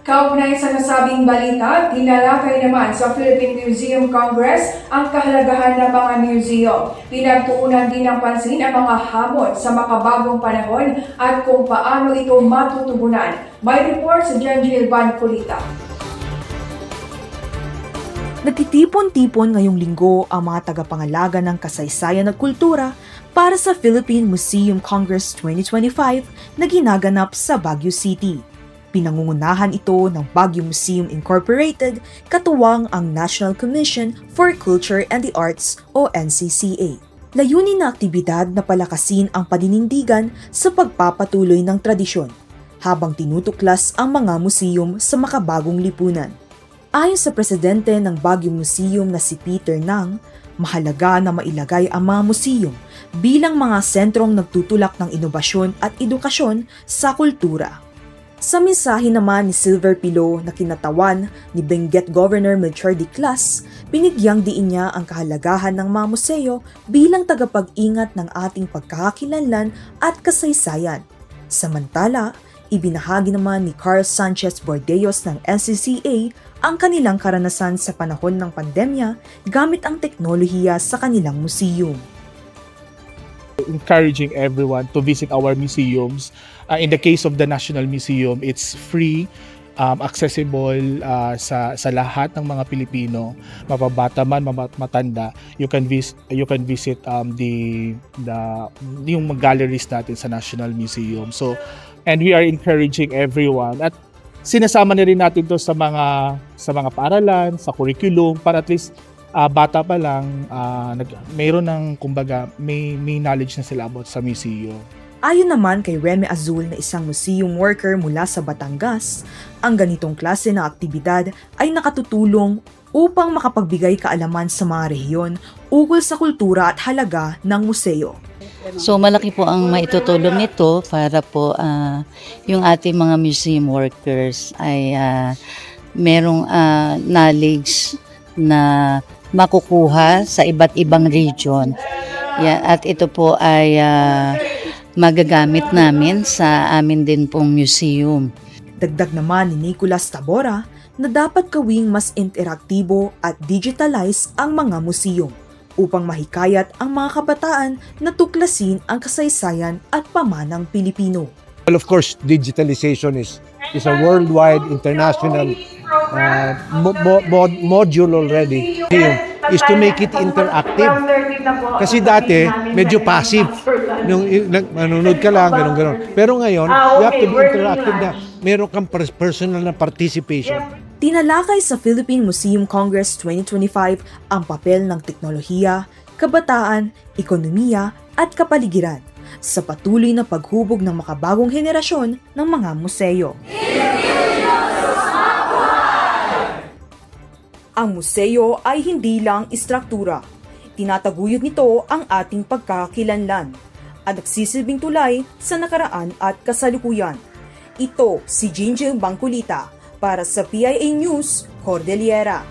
Kaugnay sa nasabing balita, tinalakay naman sa Philippine Museum Congress ang kahalagahan ng mga museum. Pinagtuunan din ng pansin ang mga hamon sa makabagong panahon at kung paano ito matutugunan. May report sa Janjil Van Kulita. Nagtitipon-tipon ngayong linggo ang mga tagapangalaga ng kasaysayan at kultura para sa Philippine Museum Congress 2025 na ginaganap sa Baguio City. Pinangungunahan ito ng Baguio Museum Incorporated, katuwang ang National Commission for Culture and the Arts o NCCA. Layunin na aktibidad na palakasin ang paninindigan sa pagpapatuloy ng tradisyon, habang tinutuklas ang mga museum sa makabagong lipunan. Ayon sa presidente ng Baguio Museum na si Peter Nang, mahalaga na mailagay ang mga museum bilang mga sentrong nagtutulak ng inobasyon at edukasyon sa kultura. Sa mensahe naman ni Silver Pilo na kinatawan ni Benguet Governor Melchor Diclas, binigyang diin niya ang kahalagahan ng mga museo bilang tagapag-ingat ng ating pagkakakilanlan at kasaysayan. Samantala, ibinahagi naman ni Carl Sanchez Bordeos ng NCCA ang kanilang karanasan sa panahon ng pandemya gamit ang teknolohiya sa kanilang museum. Encouraging everyone to visit our museums. In the case of the National Museum, it's free, accessible sa lahat ng mga Pilipino, mababata man, matanda. You can visit yung galleries natin sa National Museum. So, and we are encouraging everyone at sinasama na rin natin to sa mga paaralan, sa curriculum para at least bata pa lang mayroon ng kumbaga may knowledge na sila about sa museum. Ayon naman kay Remy Azul na isang museum worker mula sa Batangas, ang ganitong klase ng aktibidad ay nakatutulong upang makapagbigay kaalaman sa mga rehiyon ukol sa kultura at halaga ng museo. So malaki po ang maitutulong nito para po yung ating mga museum workers ay merong knowledge na makukuha sa iba't ibang region. At ito po ay magagamit namin sa amin din pong museum. Dagdag naman ni Nicolas Tabora na dapat gawing mas interaktibo at digitalize ang mga museum upang mahikayat ang mga kabataan na tuklasin ang kasaysayan at pamanang Pilipino. Well, of course, digitalization is a worldwide, international module already. Is to make it interactive. Kasi dati, medyo passive. Nung nanonood ka lang, gano'n. Pero ngayon, you have to be interactive na meron kang personal na participation. Tinalakay sa Philippine Museum Congress 2025 ang papel ng teknolohiya, kabataan, ekonomiya at kapaligiran sa patuloy na paghubog ng makabagong henerasyon ng mga museo. Ang museo ay hindi lang istruktura. Tinataguyod nito ang ating pagkakakilanlan at nagsisilbing tulay sa nakaraan at kasalukuyan. Ito si Jinjil Bangkulita para sa PIA News, Cordillera.